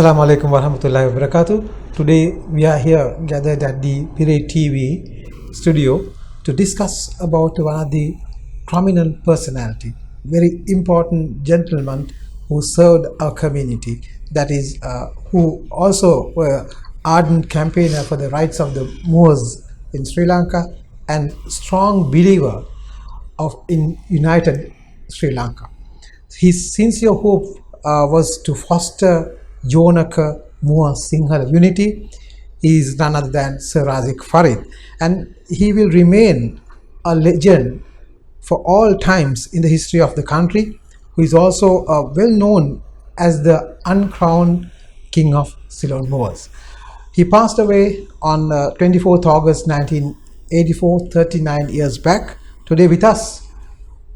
Assalamu alaikum warahmatullahi wabarakatuh. Today we are here gathered at the Pirai TV studio to discuss about one of the prominent personality, very important gentleman who served our community. That is, who also were ardent campaigner for the rights of the Moors in Sri Lanka and strong believer in united Sri Lanka. His sincere hope was to foster Yonaka Moor Sinhala unity. He is none other than Sir Razik Farid, and he will remain a legend for all times in the history of the country, who is also well known as the uncrowned King of Ceylon Moors. He passed away on 24th August 1984, 39 years back. Today with us,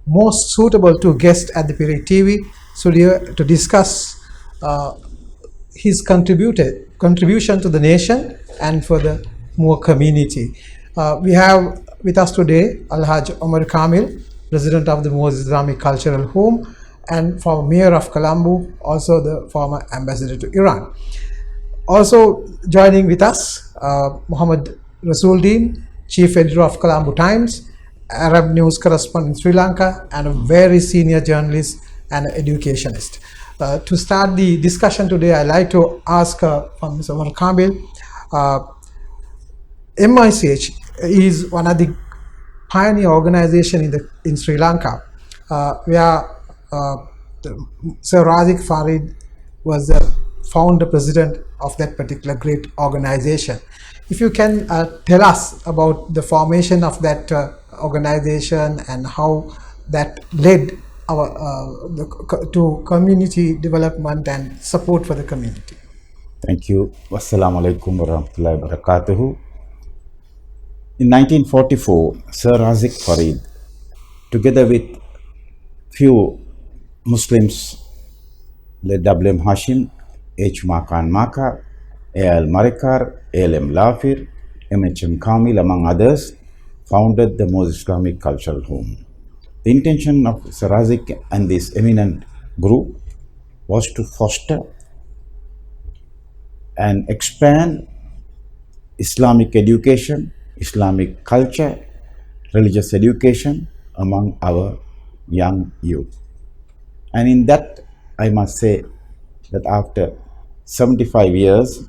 most suitable to guest at the Pirai TV studio to discuss his contribution to the nation and for the Moor community. We have with us today Alhaj Omar Kamil, President of the Moors Islamic Cultural Home and former Mayor of Colombo, also the former Ambassador to Iran. Also joining with us, Muhammad Rasuldeen, Chief Editor of Colombo Times, Arab News Correspondent in Sri Lanka, and a very senior journalist and educationist. To start the discussion today, I'd like to ask from Mr. Omar Kamil, MICH is one of the pioneer organization in Sri Lanka, where Sir Razik Farid was the founder president of that particular great organization. If you can tell us about the formation of that organization and how that led to community development and support for the community. Thank you. Wassalamu alaikum warahmatullahi wabarakatuh. In 1944, Sir Razik Farid, together with few Muslims, like W.M. Hashim, H. Makan Maka, A.L. Marikar, A.L.M. Lafir, M.H.M. Kamil, among others, founded the Moors Islamic Cultural Home. The intention of Sir Razik and this eminent group was to foster and expand Islamic education, Islamic culture, religious education among our young youth. And in that, I must say that after 75 years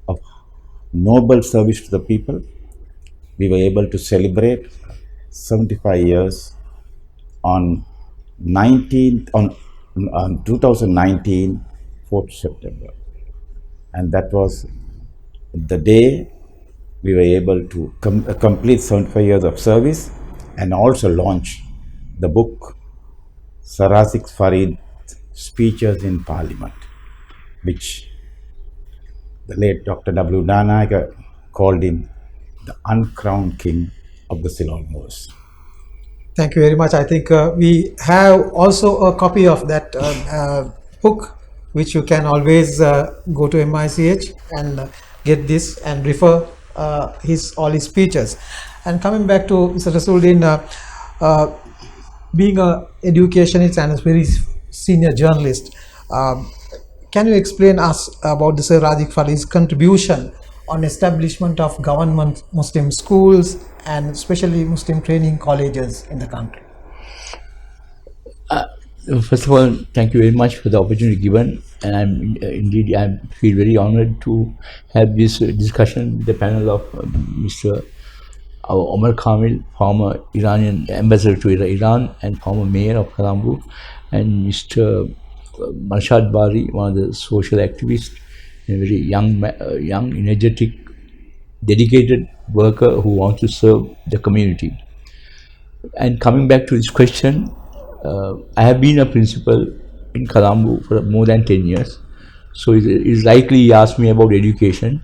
of noble service to the people, we were able to celebrate 75 years on 2019, 4th September. And that was the day we were able to complete 75 years of service and also launch the book Sir Razik Farid Speeches in Parliament, which the late Dr. W. Dannaga called him the uncrowned king of the Ceylon Moors. Thank you very much. I think we have also a copy of that book, which you can always go to MICH and get this and refer all his speeches. And coming back to Mr. Rasuldeen, being an educationist and a very senior journalist, can you explain us about the Sir Razik Farid's contribution on establishment of government Muslim schools and especially Muslim training colleges in the country? First of all, thank you very much for the opportunity given, and I feel very honored to have this discussion with the panel of Mr. Omar Kamil, former Iranian ambassador to Iran and former mayor of Colombo, and Mr. Marshad Bari, one of the social activists, a very young, energetic, dedicated worker who wants to serve the community. And coming back to this question, I have been a principal in Colombo for more than 10 years. So it's likely he asked me about education.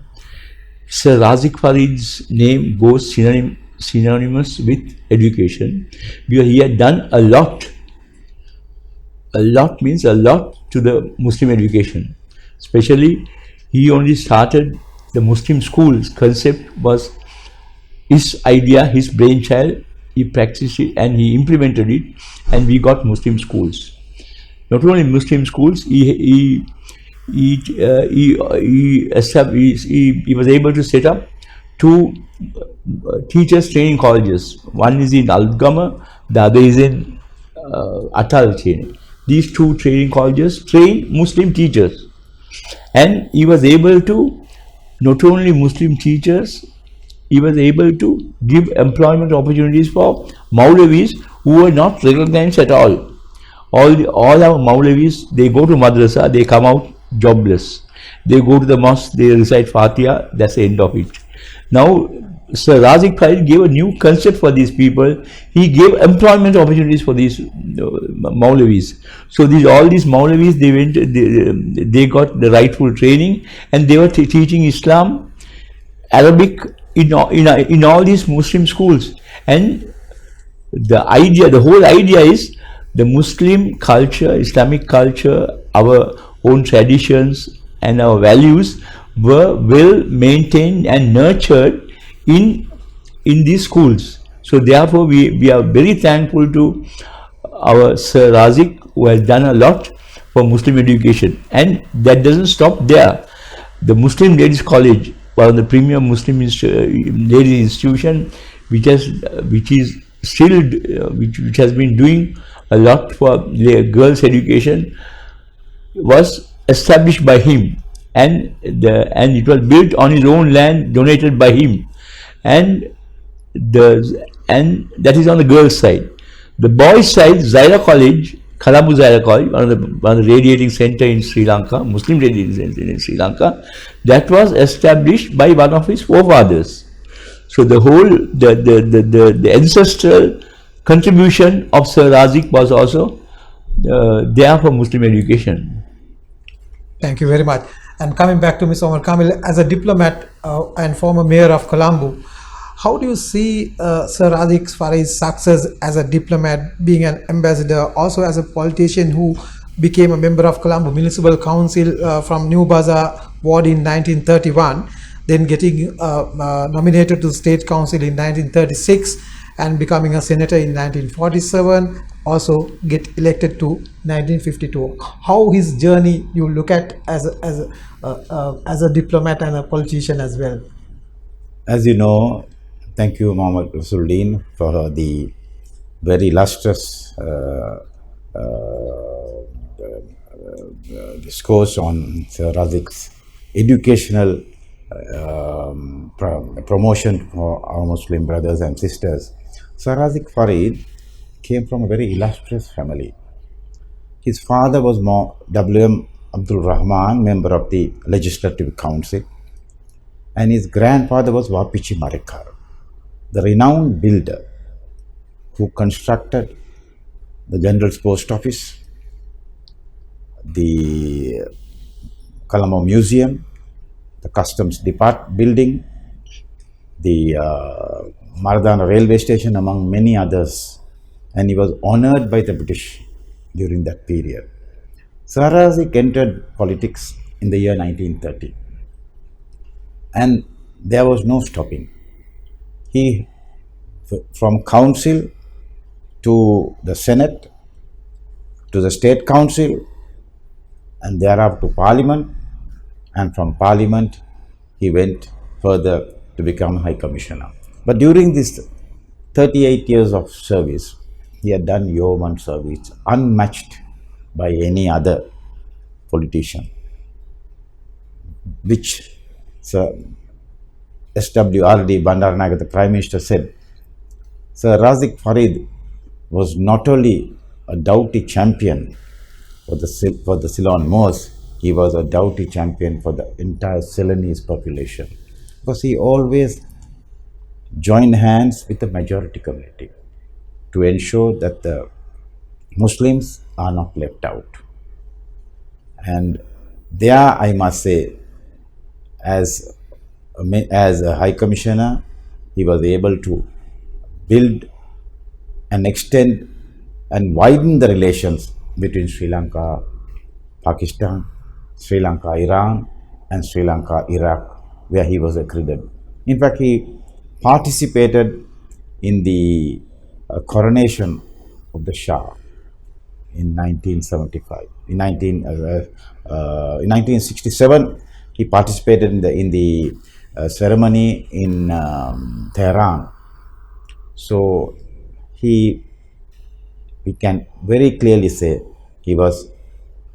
Sir Razik Farid's name goes synonymous with education, because he had done a lot. A lot means a lot to the Muslim education. Especially, he only started the Muslim schools concept was his idea, his brainchild. He practiced it and he implemented it, and we got Muslim schools. Not only Muslim schools, he he was able to set up two teachers training colleges. One is in Algama, the other is in Atal training. These two training colleges train Muslim teachers, and he was able to not only Muslim teachers, he was able to give employment opportunities for Maulavis who were not recognized at all. All our Maulavis, they go to madrasa, they come out jobless. They go to the mosque, they recite Fatiha, that's the end of it. Now, Sir Razik Farid gave a new concept for these people. He gave employment opportunities for these Maulavis. So all these Maulavis, they got the rightful training, and they were teaching Islam, Arabic in all these Muslim schools. And the whole idea is the Muslim culture, Islamic culture, our own traditions and our values were well maintained and nurtured in these schools. So therefore we are very thankful to our Sir Razik, who has done a lot for Muslim education. And that doesn't stop there. The Muslim Ladies College, one of the premier Muslim ladies institution, which has been doing a lot for girls' education, was established by him, and it was built on his own land, donated by him, and that is on the girls' side. The boys' side, Zaira College, Colombo Zaira College, one of the radiating center in Sri Lanka, Muslim radiating center in Sri Lanka, that was established by one of his forefathers. So the whole the ancestral contribution of Sir Razik was also there for Muslim education. Thank you very much. And coming back to Mr. Omar Kamil, as a diplomat and former mayor of Colombo, how do you see Sir Razik Farid's success as a diplomat, being an ambassador, also as a politician who became a member of Colombo Municipal Council from New Bazaar Ward in 1931, then getting nominated to State Council in 1936 and becoming a senator in 1947, also get elected to 1952. How his journey you look at as a diplomat and a politician as well? As you know, thank you, Mohammad Rasuldeen, for the very lustrous discourse on Sir Razik's educational promotion for our Muslim brothers and sisters. Sir Razik Farid came from a very illustrious family. His father was W.M. Abdul Rahman, member of the Legislative Council, and his grandfather was Wapichi Marikar, the renowned builder who constructed the General's Post Office, the Colombo Museum, the Customs Depart building, the Mardana railway station, among many others, and he was honored by the British during that period. Sir Razik entered politics in the year 1930, and there was no stopping. He, from council to the Senate, to the State Council, and thereafter to Parliament, and from Parliament he went further to become High Commissioner. But during this 38 years of service, he had done yeoman service unmatched by any other politician, which Sir S.W.R.D. Bandaranaike, the Prime Minister, said. Sir Razik Farid was not only a doughty champion for the Ceylon Moors, he was a doughty champion for the entire Ceylonese population, because he always joined hands with the majority community to ensure that the Muslims are not left out. And there, I must say, as a High Commissioner, he was able to build and extend and widen the relations between Sri Lanka, Pakistan, Sri Lanka, Iran, and Sri Lanka, Iraq, where he was accredited. In fact, he participated in the coronation of the Shah in 1975. In 1967, he participated in the ceremony in Tehran. So we can very clearly say he was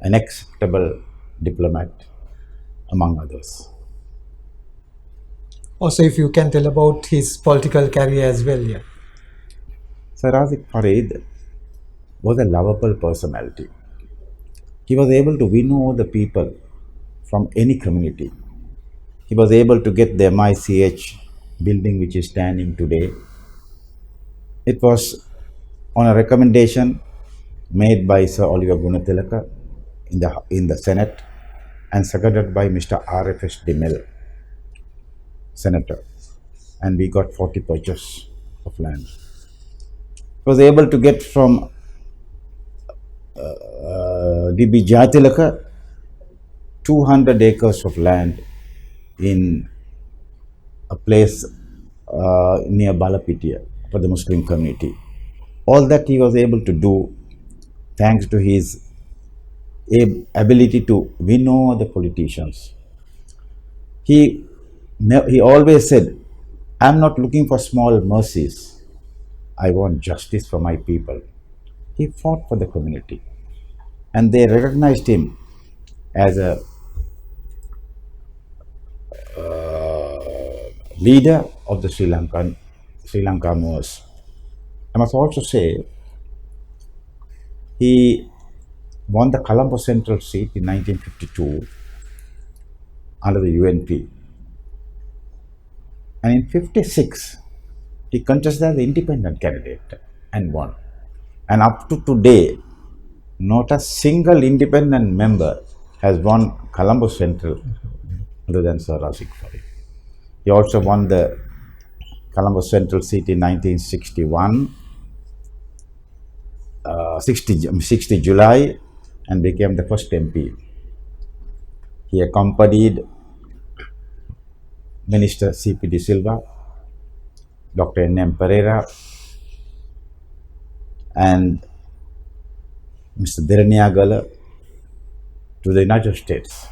an acceptable diplomat among others. Also, if you can tell about his political career as well, yeah. Sir Razik Farid was a lovable personality. He was able to win over the people from any community. He was able to get the MICH building which is standing today. It was on a recommendation made by Sir Oliver Gunatilaka in the Senate and seconded by Mr. RFS Demel, Senator, and we got 40 purchase of land. He was able to get from DB Jatilaka 200 acres of land in a place near Balapitia for the Muslim community. All that he was able to do thanks to his ability to win over the politicians. He always said, "I'm not looking for small mercies. I want justice for my people." He fought for the community, and they recognized him as a leader of the Sri Lanka Moors. I must also say he won the Colombo Central seat in 1952 under the UNP. And in 56, he contested as the independent candidate and won. And up to today, not a single independent member has won Colombo Central other than Sir Razik Farid. He also won the Colombo Central seat in 1961, 60 July, and became the first MP. He accompanied Minister C.P. De Silva, Dr. N.M. Pereira, and Mr. Dhiraniagala to the United States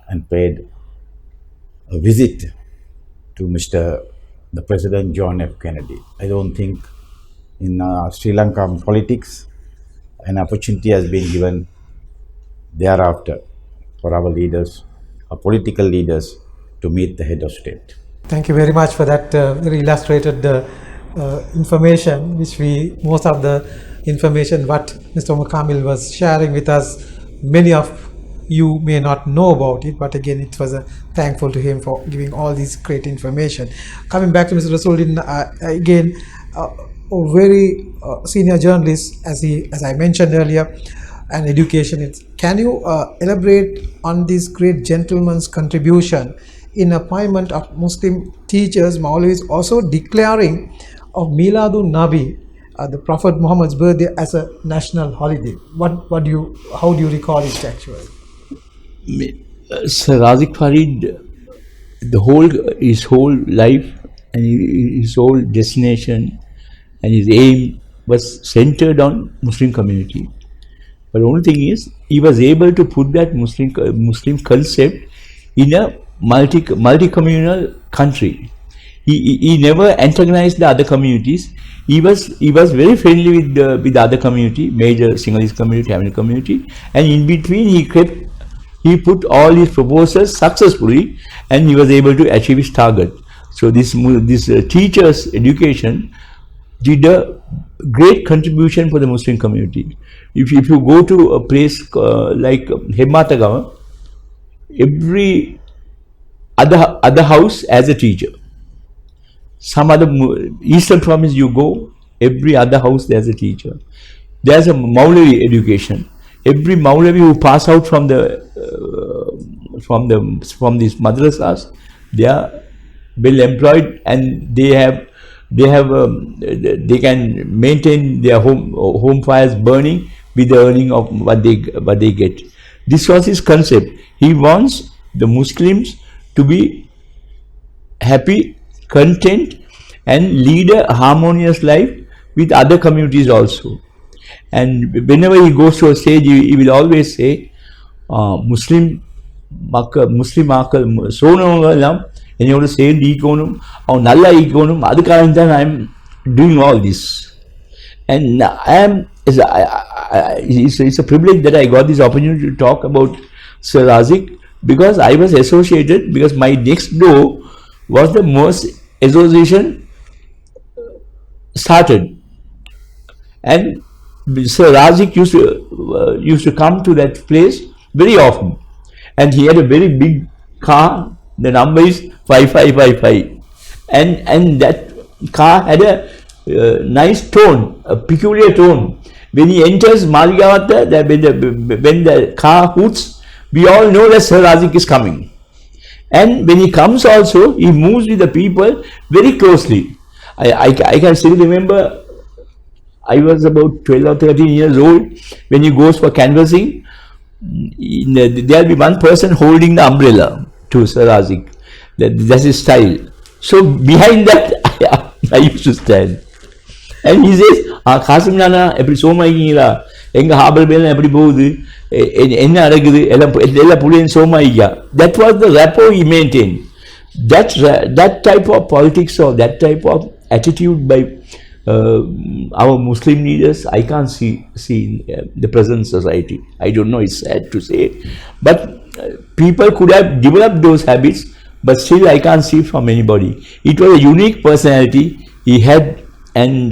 and paid a visit to the President John F. Kennedy. I don't think in Sri Lankan politics an opportunity has been given thereafter for our leaders, our political leaders, to meet the head of state. Thank you very much for that very illustrated information, which most of the information what Mr. Omar Kamil was sharing with us, many of you may not know about it, but again it was thankful to him for giving all these great information. Coming back to Mr. Rasuluddin, again a very senior journalist, as I mentioned earlier, and educationist. Can you elaborate on this great gentleman's contribution in appointment of Muslim teachers, Maulvis, also declaring of Miladun Nabi, the Prophet Muhammad's birthday, as a national holiday? How do you recall it actually? Sir Razik Farid, his whole life and his whole destination and his aim was centered on Muslim community. But the only thing is, he was able to put that Muslim concept in a multi-communal country. He never antagonized the other communities. He was very friendly with the other community, major Sinhalese community, Tamil community, and in between he put all his proposals successfully, and he was able to achieve his target. So this teachers' education did a great contribution for the Muslim community. If you go to a place like Hemmatagawa, every other house has a teacher. Some other Eastern province you go, every other house there's a teacher. There's a Maulavi education. Every Maulavi who pass out from these madrasas, they are well employed, and they can maintain their home fires burning with the earning of what they get. This was his concept. He wants the Muslims to be happy, content, and lead a harmonious life with other communities also. And whenever he goes to a stage, he will always say, முஸ்லீம் முஸ்லீம் ஆக்கள் சோனவங்க எல்லாம் என்னோட சேர்ந்து ஈக்கணும், அவன் நல்லா ஈக்கணும், அதுக்காக தான் I am doing all this. And it's a privilege that I got this opportunity to talk about Sir Razik, because I was associated, because my next door was the most association started. And Sir Razik used to come to that place very often. And he had a very big car, the number is 5555. And that car had a nice tone, a peculiar tone. When he enters Maligawata, when the car hoots, we all know that Sir Razik is coming. And when he comes also, he moves with the people very closely. I can still remember, I was about 12 or 13 years old. When he goes for canvassing, there will be one person holding the umbrella to Sir Razik. That's his style. So behind that, I used to stand. And he says, Kasim Nana, எப்படி சோமாயிங்களா, எங்க ஹாபர் பேலாம் எப்படி போகுது, என்ன நடக்குது, எல்லா புள்ளியும் சோமாயிக்கா. That was the rapport he maintained. That type of politics or that type of attitude by our Muslim leaders, I can't see in the present society. I don't know, it's sad to say, but people could have developed those habits, but still I can't see from anybody. It was a unique personality he had, and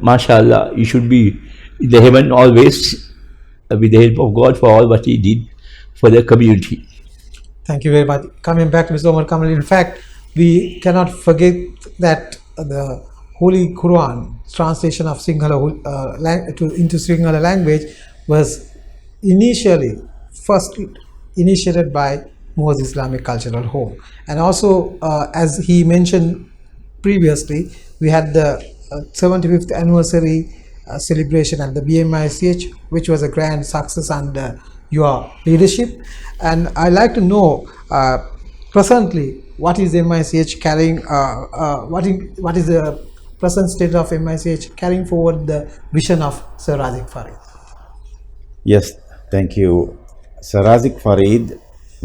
mashallah, he should be in the heaven always, with the help of God, for all what he did for the community. Thank you very much. Coming back to Mr. Omar Kamal, in fact, we cannot forget that the Holy Quran translation of Sinhala into Sinhala language was first initiated by Muaz Islamic Cultural Home. And also, as he mentioned previously, we had the 75th anniversary celebration at the BMICH, which was a grand success under your leadership. And I'd like to know, presently, what is MICH carrying, what is the present state of MICH carrying forward the vision of Sir Razik Farid? Yes, thank you. Sir Razik Farid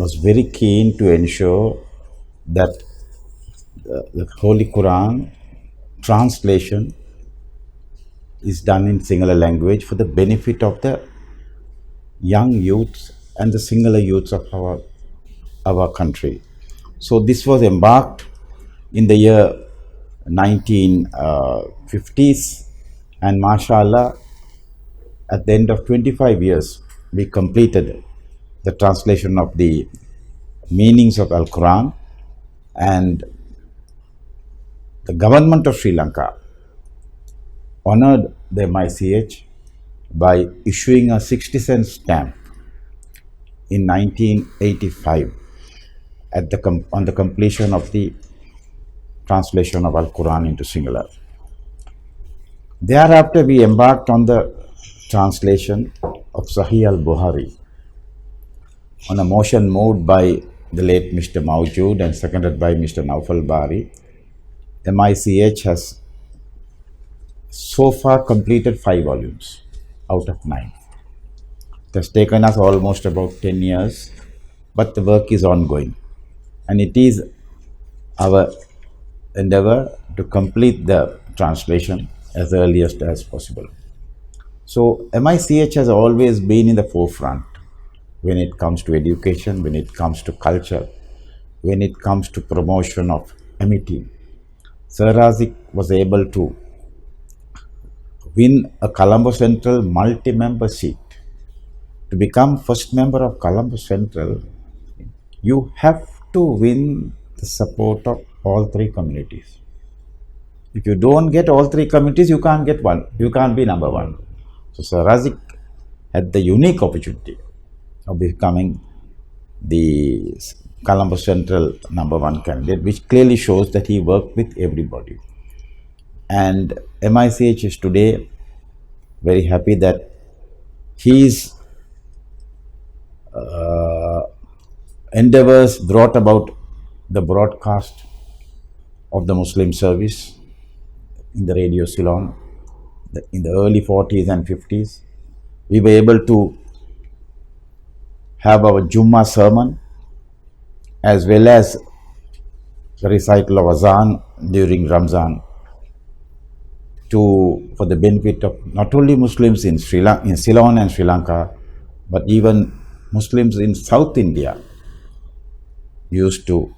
was very keen to ensure that the Holy Quran translation is done in Sinhala language for the benefit of the young youths and the Sinhala youths of our country. So this was embarked in the year 1950s, and mashallah, at the end of 25 years we completed the translation of the meanings of Al-Quran, and the government of Sri Lanka honored the MICH by issuing a 60-cent stamp in 1985 on the completion of the translation of Al-Quran into Sinhala. Thereafter, we embarked on the translation of Sahih al-Bukhari on a motion moved by the late Mr. Mawjood and seconded by Mr. Naufal Bari. MICH has so far completed 5 volumes out of 9. It has taken us almost about 10 years, but the work is ongoing, and it is our endeavor to complete the translation as earliest as possible. So MICH has always been in the forefront when it comes to education, when it comes to culture, when it comes to promotion of amity. Sir Razik was able to win a Colombo Central multi-member seat. To become first member of Colombo Central, you have to win the support of all 3 communities. If you don't get all 3 communities, you can't get one. You can't be number 1. So Sir Razik had the unique opportunity of becoming the Colombo Central number 1 candidate, which clearly shows that he worked with everybody. And MICH is today very happy that his endeavors brought about the broadcast of the Muslim service in the Radio Ceylon in the early 40s and 50s. We were able to have our Jummah sermon as well as the recital of Azan during Ramzan for the benefit of not only Muslims in Ceylon and Sri Lanka, but even Muslims in South India used to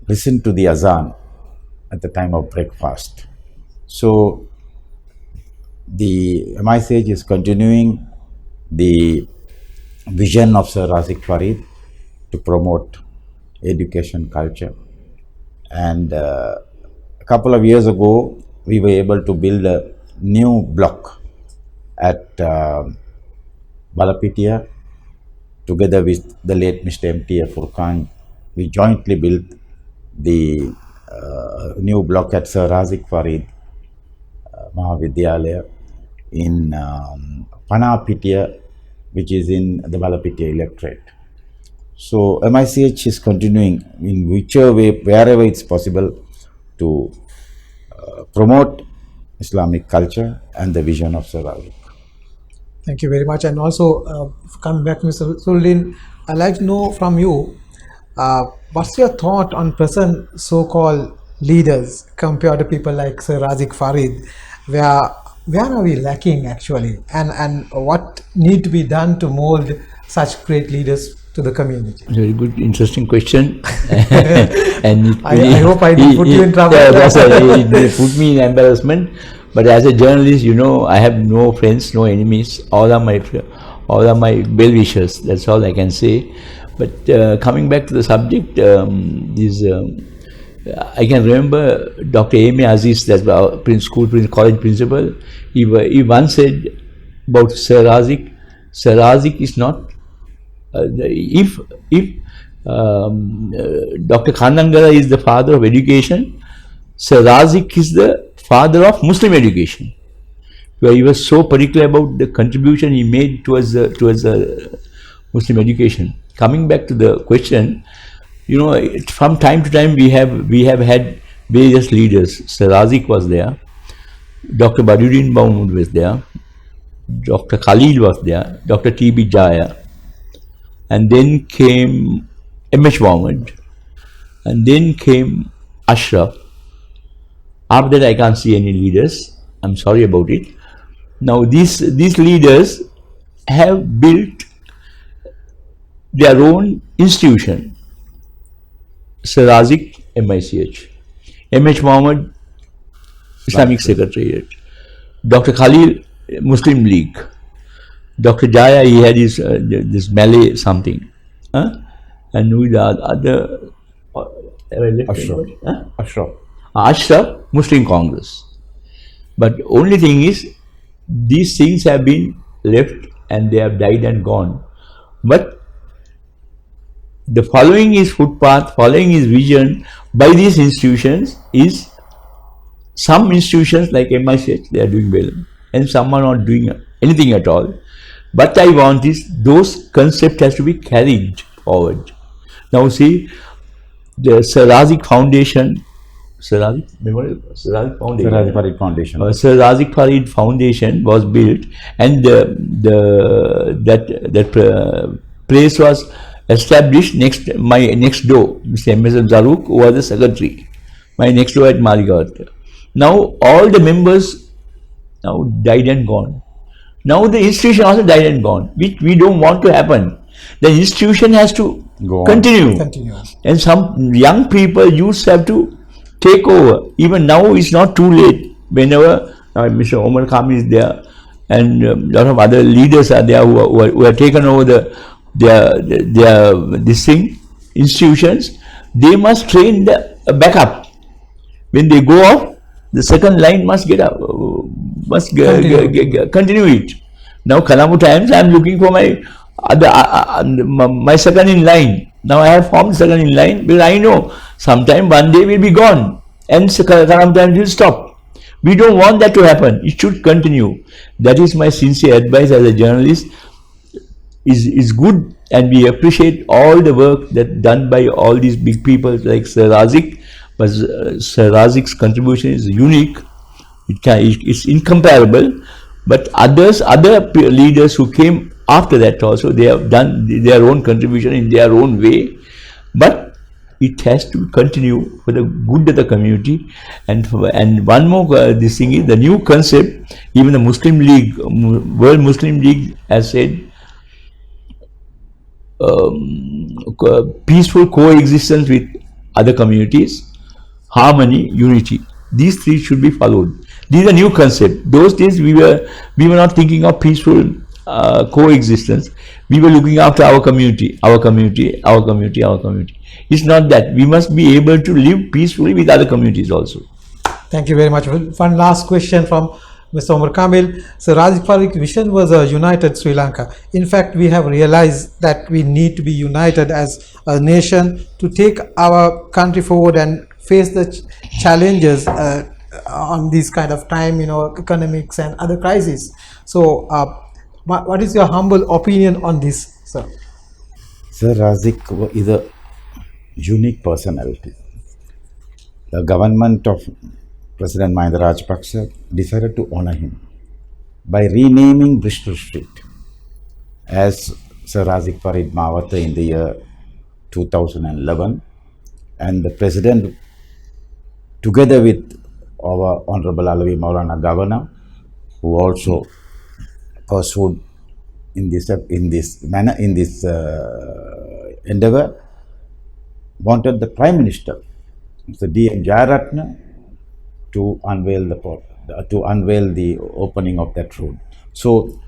listen to the Azan at the time of breakfast. So the MICH is continuing the vision of Sir Razik Farid to promote education culture. And a couple of years ago, we were able to build a new block at Balapitia. Together with the late Mr. M.T.A. Furqan, we jointly built the new block at Sir Razik Farid Mahavidyalaya in Panapitia, which is in the Balapitia electorate. So MICH is continuing in whichever way, wherever it's possible, to promote Islamic culture and the vision of Sir Razik. Thank you very much. And also, coming back to Mr. Suldin, I'd like to know from you, what's your thought on present so-called leaders compared to people like Sir Razik Farid? Where are we lacking actually? And what need to be done to mold such great leaders to the community? Very good, interesting question. And I hope I didn't put you in trouble. It put me in embarrassment. But as a journalist, you know, I have no friends, no enemies. All are my well-wishers. That's all I can say. But coming back to the subject, I can remember Dr. A.M. Aziz, that's our college principal. He once said about Sir Razik. Sir Razik is not. If Dr. Khanangara is the father of education, Sir Razik is the father of Muslim education, where he was so particular about the contribution he made towards the Muslim education. Coming back to the question, you know, from time to time we have had various leaders. Sir Razik was there, Dr. Badruddin Mahmud was there, Dr. Khalil was there, Dr. T.B. Jaya, and then came M.H. Mohammed, and then came Ashraf. After that, I can't see any leaders. I'm sorry about it. Now, these leaders have built their own institution. Sir Razik, MICH. M.H. Mohammed, Islamic Secretariat. Dr. Khalil, Muslim League. Dr. Jaya, he had his this Malay something. And with the other... Ashraf, Muslim Congress. But only thing is, these things have been left and they have died and gone. But the following his footpath, following his vision by these institutions is, some institutions like MICH, they are doing well, and some are not doing anything at all. But I want is, those concepts has to be carried forward. Now see, the Sir Razik Foundation, Sir Razik Farid Foundation. Sir Razik Farid Foundation was built, and that place was established my next door, Mr. M.S. Zaruk, who was the secretary, my next door at Maligaon. Now all the members now died and gone. Now the institution also died and gone, which we don't want to happen. The institution has to continue. And some young people, youths have to take over. Even now it's not too late. Whenever Mr. Omar Kamil is there, and a lot of other leaders are there who have taken over their institutions, they must train the backup. When they go off, the second line must get up, continue it. Now Kalamu times I am looking for my my second in line. Now I have formed second in line because I know sometime one day will be gone and Kalamu times will stop. We don't want that to happen. It should continue. That is my sincere advice as a journalist. Is good, and we appreciate all the work that done by all these big people like Sir Razik. But Sir Razik's contribution is unique. It's incomparable. But other leaders who came after that also, they have done their own contribution in their own way. But it has to continue for the good of the community. And one more this thing is the new concept. Even the Muslim League, World Muslim League, has said peaceful coexistence with other communities, harmony, unity. These three should be followed. These are new concepts. Those days we were not thinking of peaceful coexistence. We were looking after our community, our community, our community, our community. It's not that. We must be able to live peacefully with other communities also. Thank you very much. One last question from Mr. Omar Kamil. So Razik Farid's vision was a united Sri Lanka. In fact, we have realized that we need to be united as a nation to take our country forward and face the challenges on this kind of time, economics and other crises. So what is your humble opinion on this, sir? Sir Razik is a unique personality. The government of President Mahinda Rajapaksa decided to honor him by renaming Bristol Street as Sir Razik Farid Mawata in the year 2011, and the President, together with our Honorable Alawi Maulana Governor, who also pursued in this endeavor, wanted the Prime Minister, Mr. D.M. Jayaratne, to unveil the opening of that road. So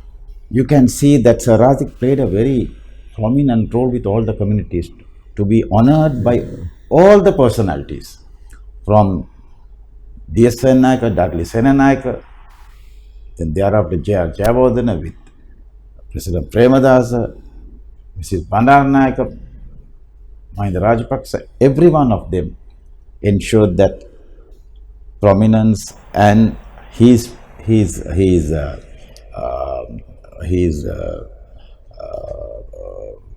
you can see that Sir Razik played a very prominent role with all the communities to be honored by all the personalities, from D.S. Sennaika, Dudley Sennaika, then thereafter J.R. Jayawardena with President Premadasa, Mrs. Bandaranaika, Mahinda Rajapaksa. Every one of them ensured that prominence and his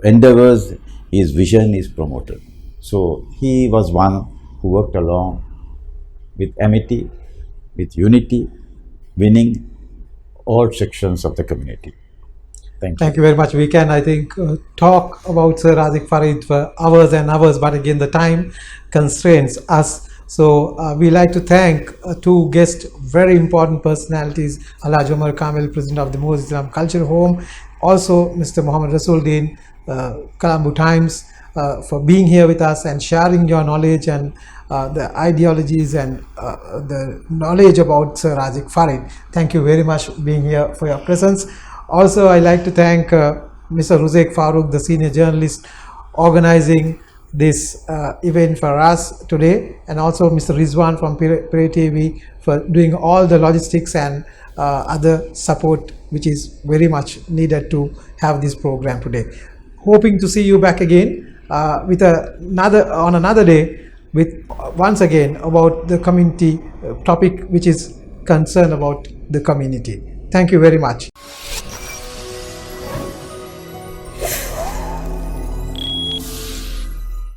endeavors, his vision is promoted. So he was one who worked along with amity, with unity, winning all sections of the community. Thank you very much. We can, I think, talk about Sir Razik Farid for hours and hours, but again, the time constrains us. So we like to thank two guests, very important personalities, Alhaji Omar Kamil, President of the Moz Islam Culture Home, also Mr. Muhammad Rasuluddin, Colombo Times, for being here with us and sharing your knowledge and the ideologies and the knowledge about Sir Razik Farid. Thank you very much for being here, for your presence. Also, I like to thank Mr. Razik Farooq, the senior journalist, organizing this event for us today, and also Mr. Rizwan from Pirai TV for doing all the logistics and other support which is very much needed to have this program today. Hoping to see you back again with another day with once again about the community topic which is concerned about the community. Thank you very much.